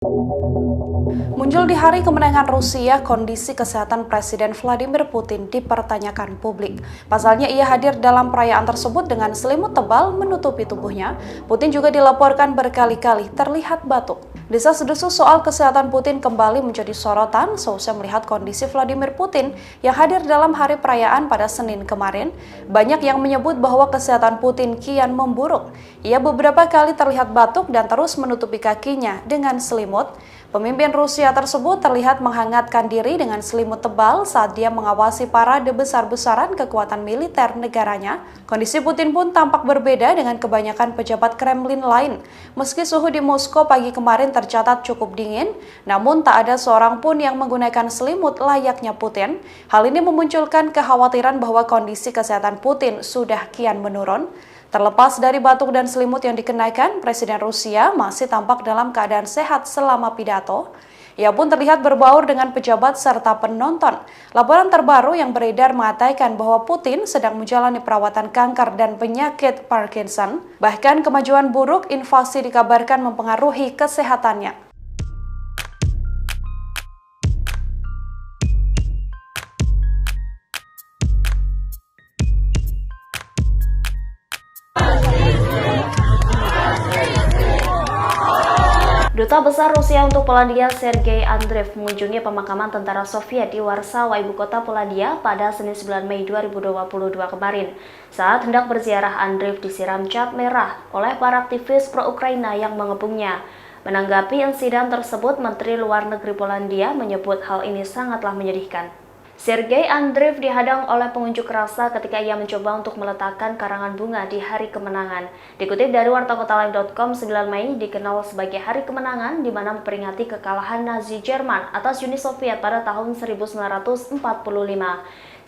Muncul di hari kemenangan Rusia, kondisi kesehatan Presiden Vladimir Putin dipertanyakan publik. Pasalnya ia hadir dalam perayaan tersebut dengan selimut tebal menutupi tubuhnya. Putin juga dilaporkan berkali-kali terlihat batuk. Desas-desus soal kesehatan Putin kembali menjadi sorotan seusai melihat kondisi Vladimir Putin yang hadir dalam hari perayaan pada Senin kemarin. Banyak yang menyebut bahwa kesehatan Putin kian memburuk. Ia beberapa kali terlihat batuk dan terus menutupi kakinya dengan selimut. Pemimpin Rusia tersebut terlihat menghangatkan diri dengan selimut tebal saat dia mengawasi parade besar-besaran kekuatan militer negaranya. Kondisi Putin pun tampak berbeda dengan kebanyakan pejabat Kremlin lain. Meski suhu di Moskow pagi kemarin tercatat cukup dingin, namun tak ada seorang pun yang menggunakan selimut layaknya Putin. Hal ini memunculkan kekhawatiran bahwa kondisi kesehatan Putin sudah kian menurun. Terlepas dari batuk dan selimut yang dikenakan, Presiden Rusia masih tampak dalam keadaan sehat selama pidato. Ia pun terlihat berbaur dengan pejabat serta penonton. Laporan terbaru yang beredar mengatakan bahwa Putin sedang menjalani perawatan kanker dan penyakit Parkinson. Bahkan kemajuan buruk invasi dikabarkan mempengaruhi kesehatannya. Duta Besar Rusia untuk Polandia Sergei Andreev mengunjungi pemakaman tentara Soviet di Warsawa, ibu kota Polandia pada Senin 9 Mei 2022 kemarin. Saat hendak berziarah, Andreev disiram cat merah oleh para aktivis pro-Ukraina yang mengepungnya. Menanggapi insiden tersebut, Menteri Luar Negeri Polandia menyebut hal ini sangatlah menyedihkan. Sergei Andreev dihadang oleh pengunjuk rasa ketika ia mencoba untuk meletakkan karangan bunga di Hari Kemenangan. Dikutip dari wartakotaLive.com, 9 Mei dikenal sebagai Hari Kemenangan di mana memperingati kekalahan Nazi Jerman atas Uni Soviet pada tahun 1945.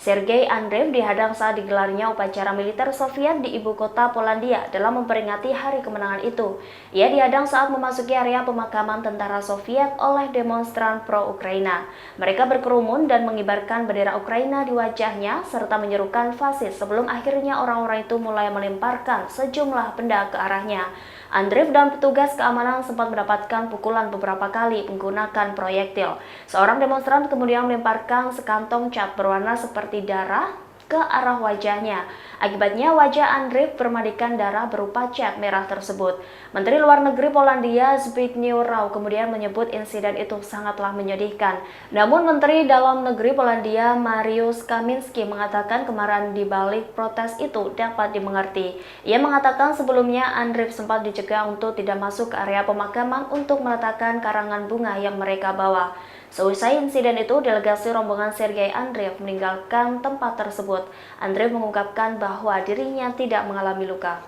Sergei Andreev dihadang saat digelarnya upacara militer Soviet di ibu kota Polandia dalam memperingati Hari Kemenangan itu. Ia dihadang saat memasuki area pemakaman tentara Soviet oleh demonstran pro-Ukraina. Mereka berkerumun dan mengibarkan bendera Ukraina di wajahnya serta menyerukan fasis sebelum akhirnya orang-orang itu mulai melemparkan sejumlah benda ke arahnya. Andreev dan petugas keamanan sempat mendapatkan pukulan beberapa kali menggunakan proyektil. Seorang demonstran kemudian melemparkan sekantong cat berwarna seperti darah ke arah wajahnya. Akibatnya wajah Andreev bermandikan darah berupa cat merah tersebut. Menteri Luar Negeri Polandia Zbigniew Rau kemudian menyebut insiden itu sangatlah menyedihkan. Namun Menteri Dalam Negeri Polandia Mariusz Kaminski mengatakan kemarahan di balik protes itu dapat dimengerti. Ia mengatakan sebelumnya Andreev sempat dicegah untuk tidak masuk ke area pemakaman untuk meletakkan karangan bunga yang mereka bawa. Seusai insiden itu, delegasi rombongan Sergei Andreev meninggalkan tempat tersebut. Andreev mengungkapkan bahwa dirinya tidak mengalami luka.